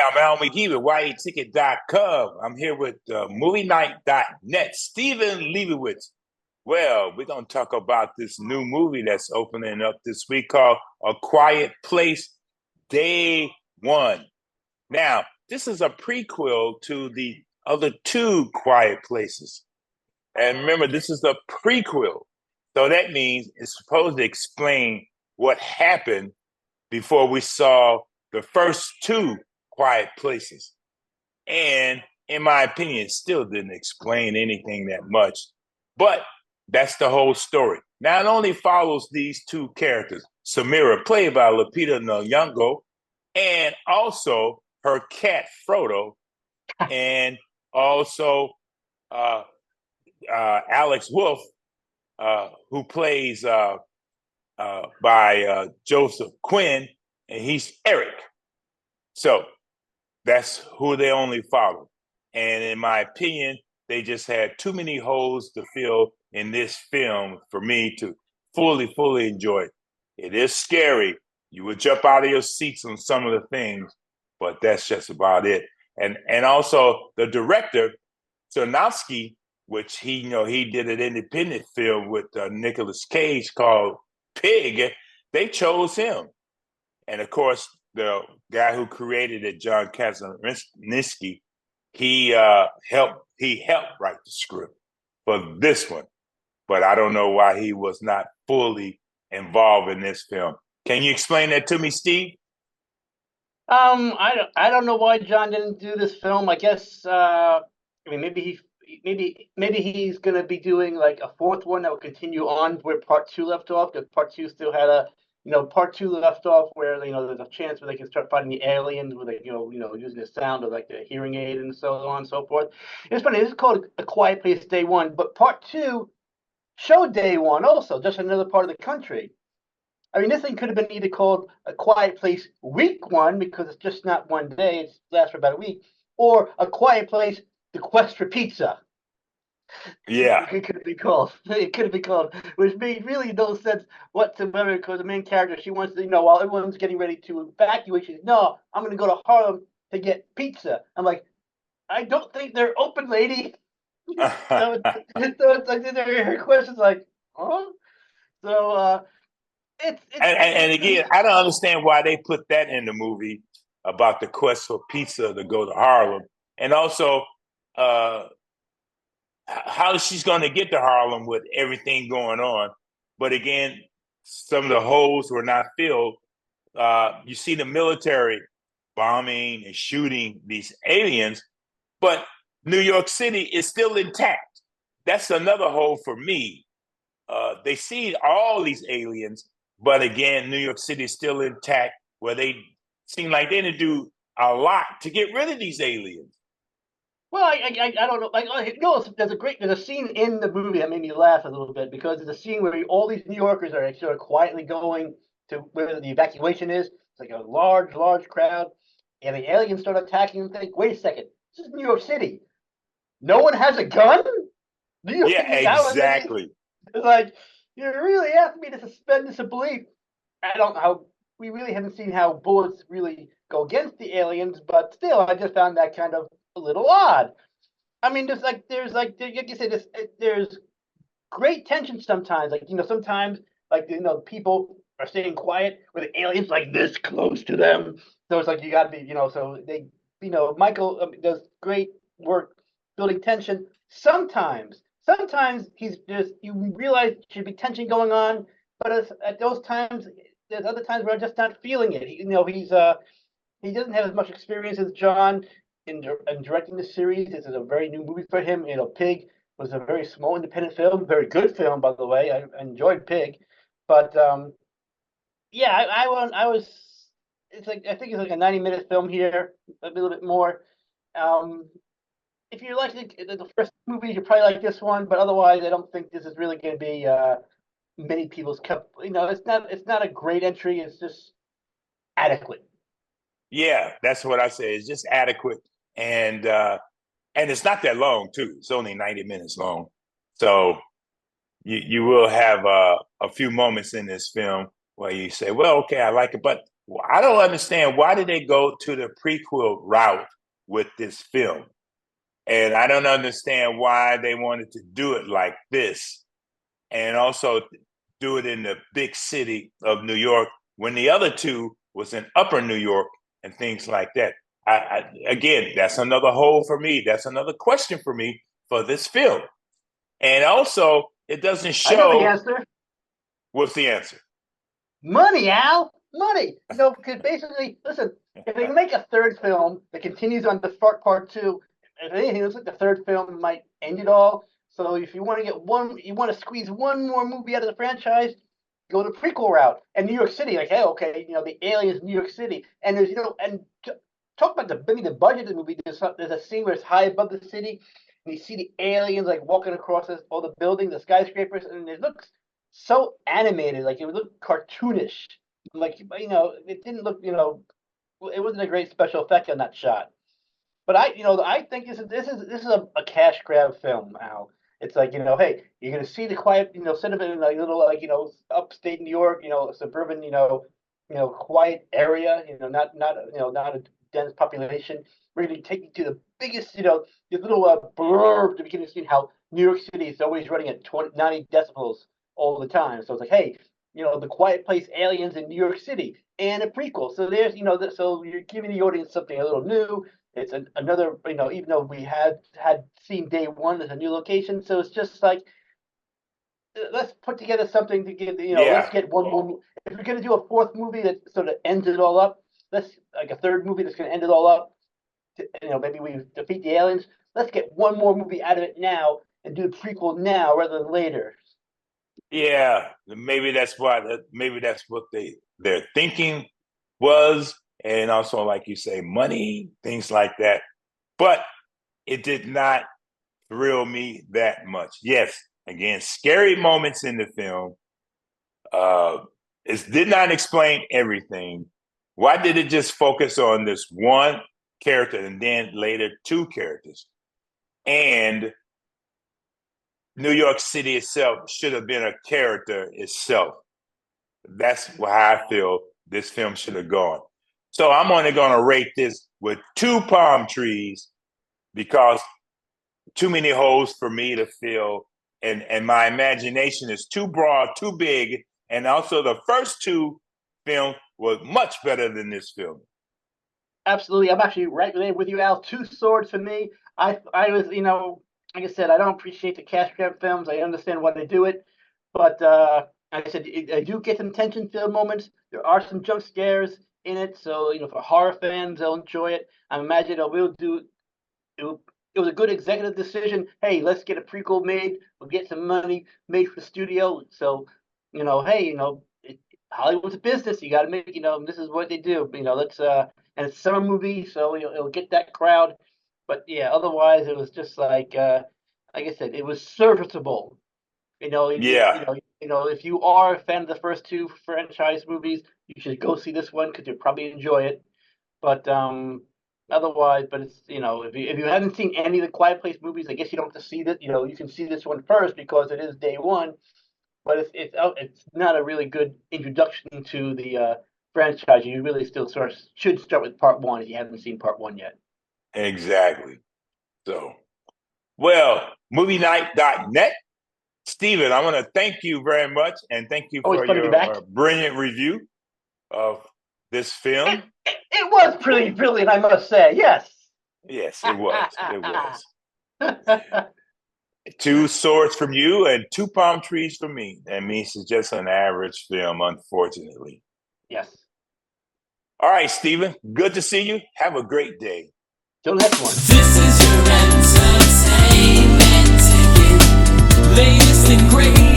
I'm Al McGhee with YATicket.com. I'm here with MovieNight.net, Steven Lebowitz. Well, we're going to talk about this new movie that's opening up this week called A Quiet Place Day One. Now, this is a prequel to the other two Quiet Places. And remember, this is a prequel. So that means it's supposed to explain what happened before we saw the first two Quiet Places. And in my opinion, it still didn't explain anything that much. But that's the whole story. Now, it only follows these two characters, Samira, played by Lupita Nyong'o, and also her cat, Frodo, and also Alex Wolff, who plays by Joseph Quinn, and he's Eric. So that's who they only follow. And in my opinion, they just had too many holes to fill in this film for me to fully enjoy it. It is scary. You would jump out of your seats on some of the things, but that's just about it. And also the director, Tarnowski, which he did an independent film with Nicolas Cage called Pig. They chose him. And of course, the guy who created it, John Krasinski, he helped write the script for this one. But I don't know why he was not fully involved in this film. Can you explain that to me, Steve? I don't know why John didn't do this film. I guess I mean maybe he's gonna be doing like a fourth one that will continue on where part two left off, because part two still had part two left off where there's a chance where they can start fighting the aliens with using the sound of like the hearing aid and so on and so forth. It's funny, this is called A Quiet Place Day One, but part two showed day one also, just another part of the country. I mean, this thing could have been either called A Quiet Place Week One, because it's just not one day, it lasts for about a week, or A Quiet Place, The Quest for Pizza. Yeah. It could be called. It could be called, which made really no sense whatsoever, because the main character, she wants to, while everyone's getting ready to evacuate, she's, no, I'm going to go to Harlem to get pizza. I'm like, I don't think they're open, lady. so it's like her question's like, huh? So and again, I don't understand why they put that in the movie about the quest for pizza to go to Harlem, and also how she's going to get to Harlem with everything going on. But again, some of the holes were not filled. You see the military bombing and shooting these aliens, but New York City is still intact. That's another hole for me. They see all these aliens, but again, New York City is still intact, where they seem like they didn't do a lot to get rid of these aliens. Well, I don't know. There's a scene in the movie that made me laugh a little bit, because there's a scene where all these New Yorkers are sort of quietly going to where the evacuation is. It's like a large crowd, and the aliens start attacking and think, wait a second, this is New York City. No one has a gun? Yeah, exactly. It's like, you really asked me to suspend disbelief. I don't know how, we really haven't seen how bullets really go against the aliens, but still, I just found that kind of a little odd. I mean, like you said, there's great tension sometimes. Like, sometimes, like, people are staying quiet with the aliens like this close to them. So it's like, you got to be, so they, Michael does great work building tension. Sometimes he's just, you realize there should be tension going on, but at those times, there's other times where I'm just not feeling it. He doesn't have as much experience as John in directing the series. This is a very new movie for him. Pig was a very small independent film, very good film, by the way. I enjoyed Pig, but yeah, I was. It's like, I think it's like a 90-minute film here, a little bit more. If you like the first movie, you probably like this one, but otherwise, I don't think this is really going to be many people's cup. It's not a great entry. It's just adequate. Yeah, that's what I say. It's just adequate, and it's not that long too. It's only 90 minutes long, so you will have a few moments in this film where you say, "Well, okay, I like it," but I don't understand, why did they go to the prequel route with this film? And I don't understand why they wanted to do it like this, and also do it in the big city of New York when the other two was in upper New York and things like that. Again, that's another hole for me. That's another question for me for this film. And also, it doesn't show. I know the answer. What's the answer? Money, Al. Money. Because basically, listen, if they make a third film that continues on the part two, if anything, it looks like the third film might end it all. So if you want to squeeze one more movie out of the franchise, go the prequel route. And New York City, like, hey, okay, the aliens, New York City, and there's talk about the budget of the movie. There's a scene where it's high above the city, and you see the aliens like walking across all the buildings, the skyscrapers, and it looks so animated, like it would look cartoonish. Like it didn't look, it wasn't a great special effect on that shot. But I think this is a cash grab film, Al. It's like, hey, you're gonna see the quiet, instead of it in like little upstate New York, suburban, quiet area, not a dense population. We're gonna take you to the biggest, this little blurb at the beginning of the scene, how New York City is always running at 90 decibels all the time. So it's like, hey, the Quiet Place aliens in New York City and a prequel. So there's, so you're giving the audience something a little new. It's another, even though we had seen day one as a new location. So it's just like, let's put together something to get, let's get one more. If we're going to do a fourth movie that sort of ends it all up, let's like a third movie that's going to end it all up. Maybe we defeat the aliens. Let's get one more movie out of it now and do the prequel now rather than later. Yeah, maybe that's what their thinking was, and also, like you say, money, things like that. But it did not thrill me that much. Yes, again, scary moments in the film. It did not explain everything. Why did it just focus on this one character and then later two characters? And New York City itself should have been a character itself. That's how I feel this film should have gone. So I'm only going to rate this with 2 palm trees because too many holes for me to fill. And my imagination is too broad, too big. And also the first 2 films were much better than this film. Absolutely. I'm actually right there with you, Al. 2 swords for me. I was, like I said, I don't appreciate the cash grab films. I understand why they do it. But like I said, I do get some tension-filled moments. There are some jump scares in it. So, for horror fans, they'll enjoy it. I imagine it was a good executive decision. Hey, let's get a prequel made. We'll get some money made for the studio. So, hey, Hollywood's a business. You got to make, this is what they do. Let's and it's a summer movie, so it'll get that crowd. But yeah, otherwise it was just like I said, it was serviceable. If you are a fan of the first 2 franchise movies, you should go see this one because you'll probably enjoy it. But otherwise, but it's if you haven't seen any of the Quiet Place movies, I guess you don't have to see that. You can see this one first because it is day one. But it's not a really good introduction to the franchise. You really still should start with part 1 if you haven't seen part 1 yet. Exactly. So, well, movienight.net. Steven, I want to thank you very much, and thank you for your brilliant review of this film. It was pretty brilliant, I must say. Yes. Yes, it was. It was. 2 swords from you and 2 palm trees from me. That means it's just an average film, unfortunately. Yes. All right, Steven. Good to see you. Have a great day. Till next one. This is your entertainment ticket. Latest and greatest.